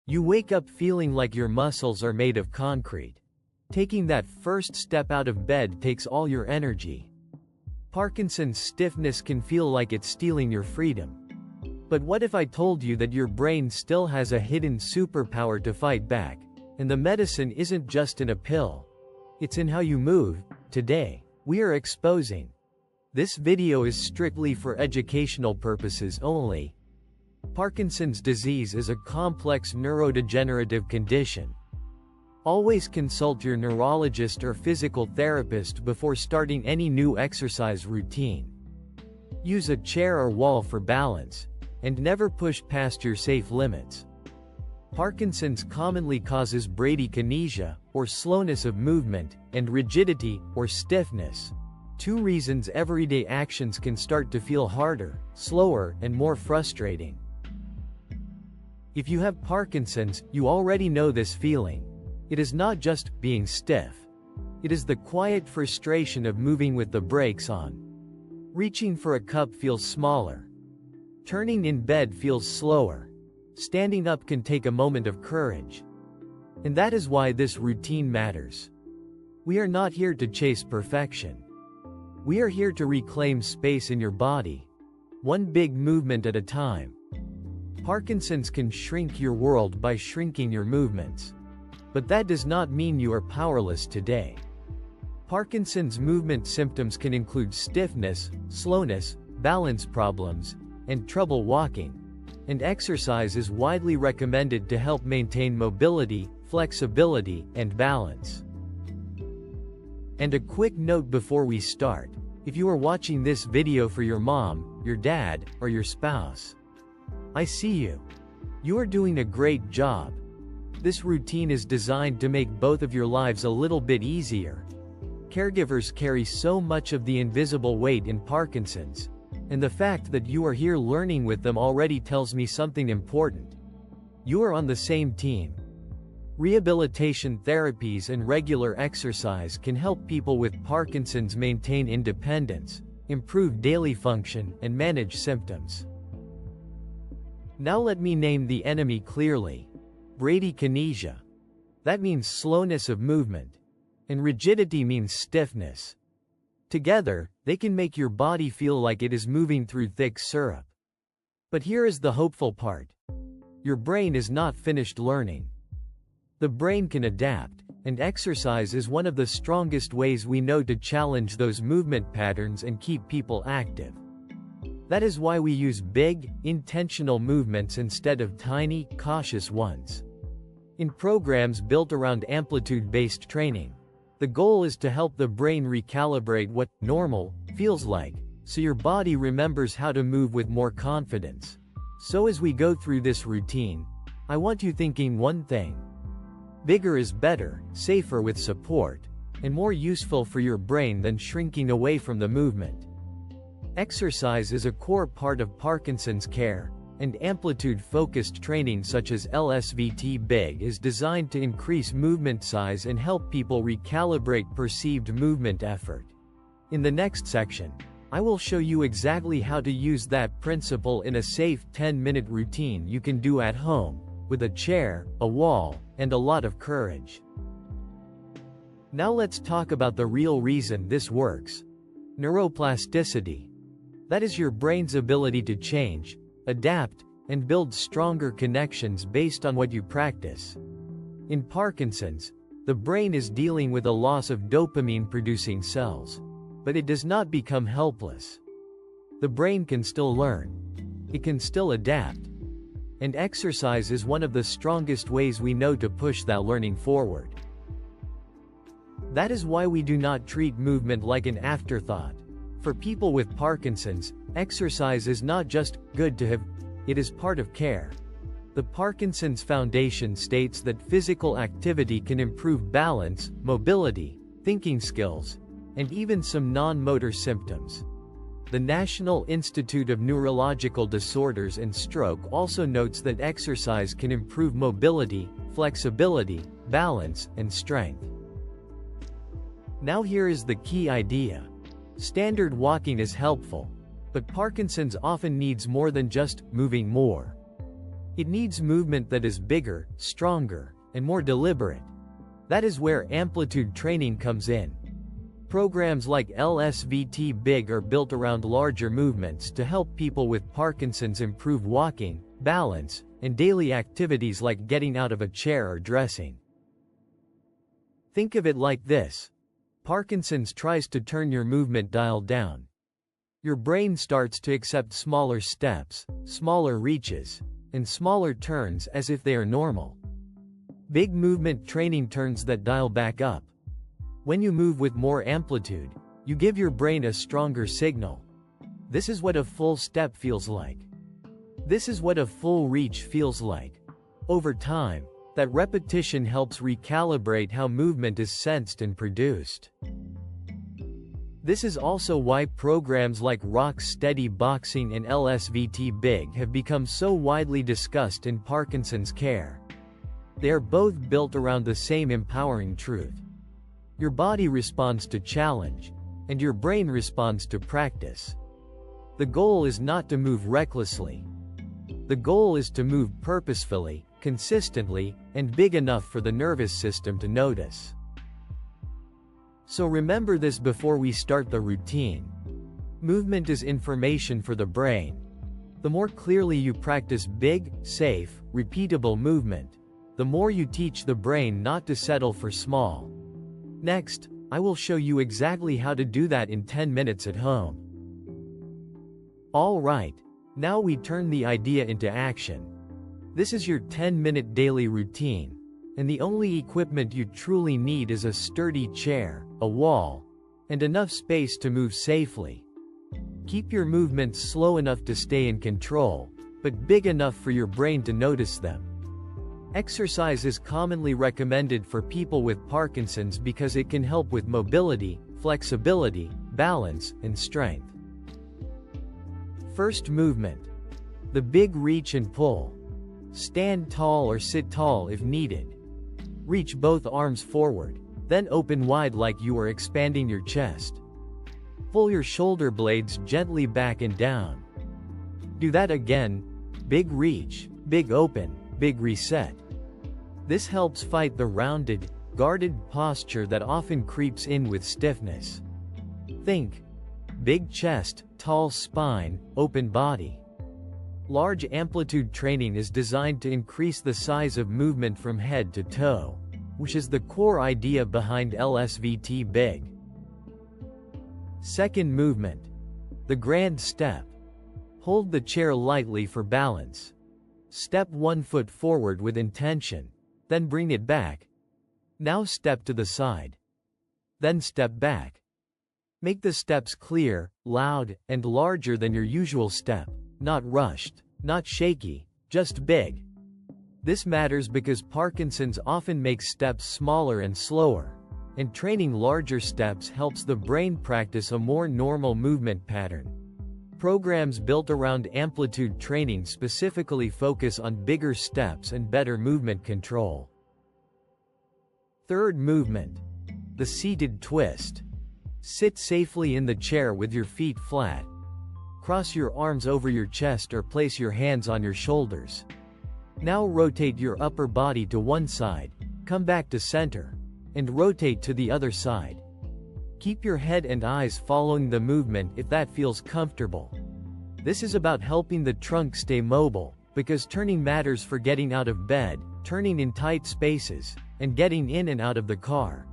You wake up feeling like your muscles are made of concrete. Taking that first step out of bed takes all your energy. Parkinson's stiffness can feel like it's stealing your freedom. But what if I told you that your brain still has a hidden superpower to fight back, and the medicine isn't just in a pill? It's in how you move. Today, we are exposing. This video is strictly for educational purposes only. Parkinson's disease is a complex neurodegenerative condition. Always consult your neurologist or physical therapist before starting any new exercise routine. Use a chair or wall for balance, and never push past your safe limits. Parkinson's commonly causes bradykinesia, or slowness of movement, and rigidity, or stiffness. Two reasons everyday actions can start to feel harder, slower, and more frustrating. If you have Parkinson's, you already know this feeling. It is not just being stiff. It is the quiet frustration of moving with the brakes on. Reaching for a cup feels smaller. Turning in bed feels slower. Standing up can take a moment of courage. And that is why this routine matters. We are not here to chase perfection. We are here to reclaim space in your body, one big movement at a time. Parkinson's can shrink your world by shrinking your movements. But that does not mean you are powerless today. Parkinson's movement symptoms can include stiffness, slowness, balance problems, and trouble walking. And exercise is widely recommended to help maintain mobility, flexibility, and balance. And a quick note before we start: if you are watching this video for your mom, your dad, or your spouse, I see you. You are doing a great job. This routine is designed to make both of your lives a little bit easier. Caregivers carry so much of the invisible weight in Parkinson's, and the fact that you are here learning with them already tells me something important. You are on the same team. Rehabilitation therapies and regular exercise can help people with Parkinson's maintain independence, improve daily function, and manage symptoms. Now let me name the enemy clearly. Bradykinesia. That means slowness of movement. And rigidity means stiffness. Together, they can make your body feel like it is moving through thick syrup. But here is the hopeful part. Your brain is not finished learning. The brain can adapt, and exercise is one of the strongest ways we know to challenge those movement patterns and keep people active. That is why we use big, intentional movements instead of tiny, cautious ones. In programs built around amplitude-based training, the goal is to help the brain recalibrate what normal feels like, so your body remembers how to move with more confidence. So as we go through this routine, I want you thinking one thing. Bigger is better, safer with support, and more useful for your brain than shrinking away from the movement. Exercise is a core part of Parkinson's care, and amplitude-focused training such as LSVT Big is designed to increase movement size and help people recalibrate perceived movement effort. In the next section, I will show you exactly how to use that principle in a safe 10-minute routine you can do at home, with a chair, a wall, and a lot of courage. Now let's talk about the real reason this works. Neuroplasticity. That is your brain's ability to change, adapt, and build stronger connections based on what you practice. In Parkinson's, the brain is dealing with a loss of dopamine-producing cells. But it does not become helpless. The brain can still learn. It can still adapt. And exercise is one of the strongest ways we know to push that learning forward. That is why we do not treat movement like an afterthought. For people with Parkinson's, exercise is not just good to have, it is part of care. The Parkinson's Foundation states that physical activity can improve balance, mobility, thinking skills, and even some non-motor symptoms. The National Institute of Neurological Disorders and Stroke also notes that exercise can improve mobility, flexibility, balance, and strength. Now here is the key idea. Standard walking is helpful, but Parkinson's often needs more than just moving more. It needs movement that is bigger, stronger, and more deliberate. That is where amplitude training comes in. Programs like LSVT Big are built around larger movements to help people with Parkinson's improve walking, balance, and daily activities like getting out of a chair or dressing. Think of it like this. Parkinson's tries to turn your movement dial down. Your brain starts to accept smaller steps, smaller reaches, and smaller turns as if they are normal. Big movement training turns that dial back up. When you move with more amplitude, you give your brain a stronger signal. This is what a full step feels like. This is what a full reach feels like. Over time, that repetition helps recalibrate how movement is sensed and produced. This is also why programs like Rock Steady Boxing and LSVT Big have become so widely discussed in Parkinson's care. They are both built around the same empowering truth. Your body responds to challenge, and your brain responds to practice. The goal is not to move recklessly. The goal is to move purposefully, consistently, and big enough for the nervous system to notice. So remember this before we start the routine. Movement is information for the brain. The more clearly you practice big, safe, repeatable movement, the more you teach the brain not to settle for small. Next, I will show you exactly how to do that in 10 minutes at home. Alright, now we turn the idea into action. This is your 10-minute daily routine, and the only equipment you truly need is a sturdy chair, a wall, and enough space to move safely. Keep your movements slow enough to stay in control, but big enough for your brain to notice them. Exercise is commonly recommended for people with Parkinson's because it can help with mobility, flexibility, balance, and strength. First movement. The big reach and pull. Stand tall or sit tall if needed. Reach both arms forward, then open wide like you are expanding your chest. Pull your shoulder blades gently back and down. Do that again. Big reach, big open, big reset. This helps fight the rounded, guarded posture that often creeps in with stiffness. Think. Big chest, tall spine, open body. Large amplitude training is designed to increase the size of movement from head to toe, which is the core idea behind LSVT Big. Second movement. The grand step. Hold the chair lightly for balance. Step 1 foot forward with intention, then bring it back. Now step to the side. Then step back. Make the steps clear, loud, and larger than your usual step, not rushed, not shaky, just big. This matters because Parkinson's often makes steps smaller and slower, and training larger steps helps the brain practice a more normal movement pattern. Programs built around amplitude training specifically focus on bigger steps and better movement control. Third movement. The seated twist. Sit safely in the chair with your feet flat. Cross your arms over your chest or place your hands on your shoulders. Now rotate your upper body to one side, come back to center, and rotate to the other side. Keep your head and eyes following the movement if that feels comfortable. This is about helping the trunk stay mobile, because turning matters for getting out of bed, turning in tight spaces, and getting in and out of the car.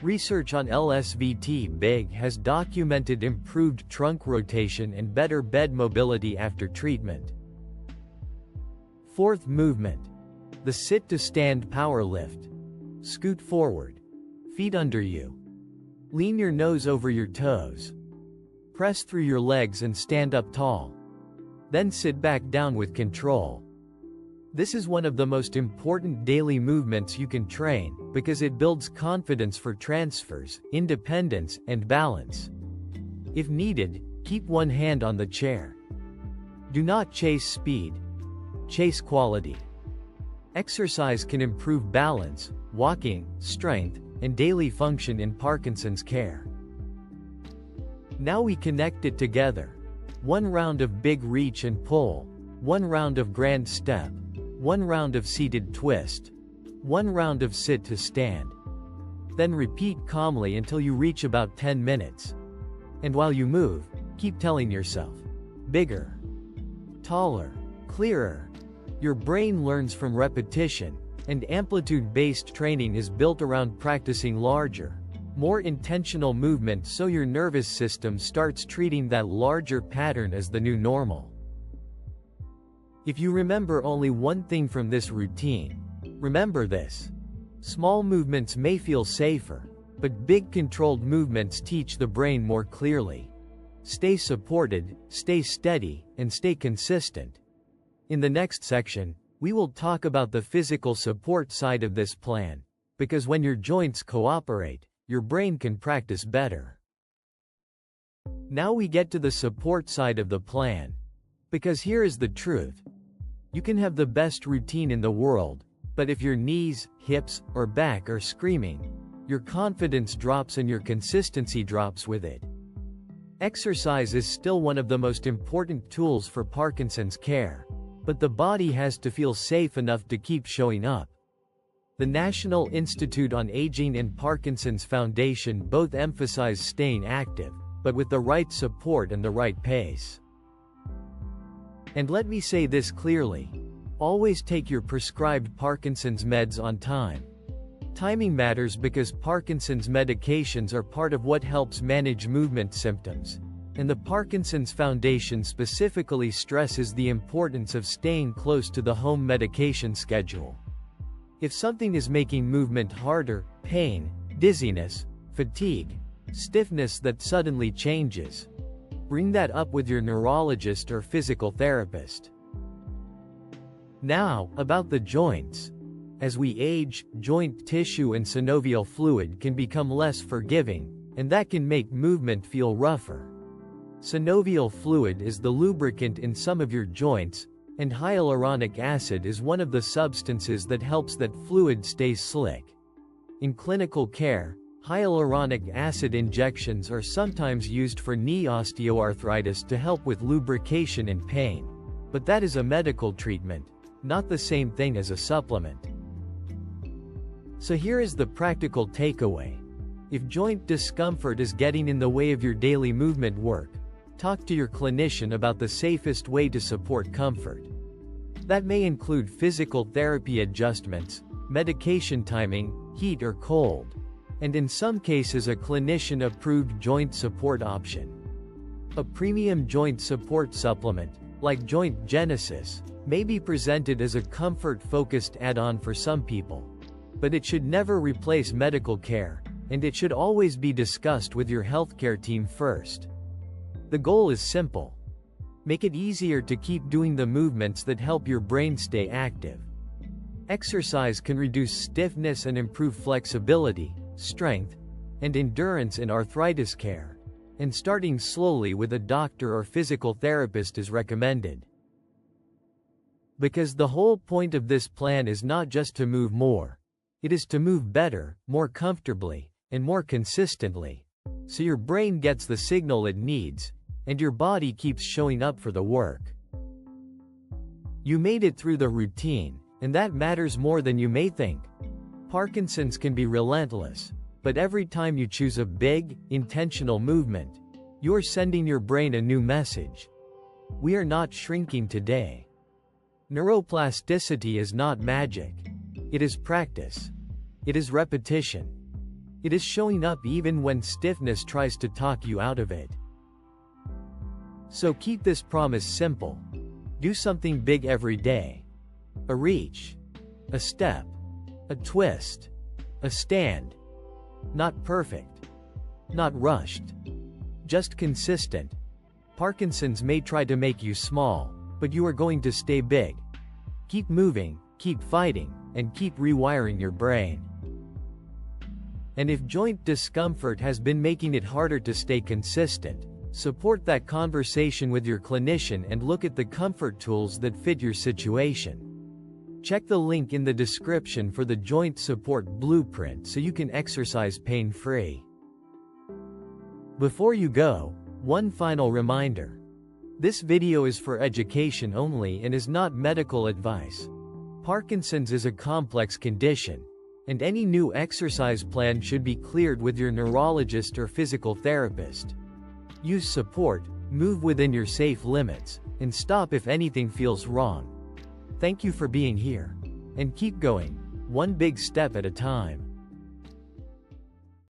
Research on LSVT Big has documented improved trunk rotation and better bed mobility after treatment. Fourth movement. The sit to stand power lift. Scoot forward. Feet under you. Lean your nose over your toes. Press through your legs and stand up tall. Then sit back down with control. This is one of the most important daily movements you can train, because it builds confidence for transfers, independence, and balance. If needed, keep one hand on the chair. Do not chase speed. Chase quality. Exercise can improve balance, walking, strength, and daily function in Parkinson's care. Now we connect it together. 1 round of big reach and pull, 1 round of grand step, 1 round of seated twist, 1 round of sit to stand. Then repeat calmly until you reach about 10 minutes. And while you move, keep telling yourself, bigger, taller, clearer. Your brain learns from repetition, and amplitude-based training is built around practicing larger, more intentional movement, so your nervous system starts treating that larger pattern as the new normal. If you remember only one thing from this routine, remember this: small movements may feel safer, but big controlled movements teach the brain more clearly. Stay supported, stay steady, and stay consistent. In the next section, we will talk about the physical support side of this plan, because when your joints cooperate, your brain can practice better. Now we get to the support side of the plan, because here is the truth. You can have the best routine in the world, but if your knees, hips, or back are screaming, your confidence drops and your consistency drops with it. Exercise is still one of the most important tools for Parkinson's care, but the body has to feel safe enough to keep showing up. The National Institute on Aging and Parkinson's Foundation both emphasize staying active, but with the right support and the right pace. And let me say this clearly: always take your prescribed Parkinson's meds on time. Timing matters because Parkinson's medications are part of what helps manage movement symptoms, and the Parkinson's Foundation specifically stresses the importance of staying close to the home medication schedule. If something is making movement harder, pain, dizziness, fatigue, stiffness that suddenly changes, bring that up with your neurologist or physical therapist. Now, about the joints. As we age, joint tissue and synovial fluid can become less forgiving, and that can make movement feel rougher. Synovial fluid is the lubricant in some of your joints, and hyaluronic acid is one of the substances that helps that fluid stay slick. In clinical care, hyaluronic acid injections are sometimes used for knee osteoarthritis to help with lubrication and pain. But that is a medical treatment, not the same thing as a supplement. So here is the practical takeaway. If joint discomfort is getting in the way of your daily movement work, talk to your clinician about the safest way to support comfort. That may include physical therapy adjustments, medication timing, heat or cold, and in some cases a clinician-approved joint support option. A premium joint support supplement, like Joint Genesis, may be presented as a comfort-focused add-on for some people. But it should never replace medical care, and it should always be discussed with your healthcare team first. The goal is simple. Make it easier to keep doing the movements that help your brain stay active. Exercise can reduce stiffness and improve flexibility, strength, and endurance in arthritis care, and starting slowly with a doctor or physical therapist is recommended. Because the whole point of this plan is not just to move more. It is to move better, more comfortably, and more consistently, so your brain gets the signal it needs, and your body keeps showing up for the work. You made it through the routine, and that matters more than you may think. Parkinson's can be relentless, but every time you choose a big, intentional movement, you're sending your brain a new message. We are not shrinking today. Neuroplasticity is not magic. It is practice. It is repetition. It is showing up even when stiffness tries to talk you out of it. So keep this promise simple. Do something big every day. A reach. A step. A twist. A stand. Not perfect. Not rushed. Just consistent. Parkinson's may try to make you small, but you are going to stay big. Keep moving, keep fighting, and keep rewiring your brain. And if joint discomfort has been making it harder to stay consistent, support that conversation with your clinician and look at the comfort tools that fit your situation. Check the link in the description for the joint support blueprint so you can exercise pain-free. Before you go, one final reminder. This video is for education only and is not medical advice. Parkinson's is a complex condition, and any new exercise plan should be cleared with your neurologist or physical therapist. Use support, move within your safe limits, and stop if anything feels wrong. Thank you for being here. And keep going, one big step at a time.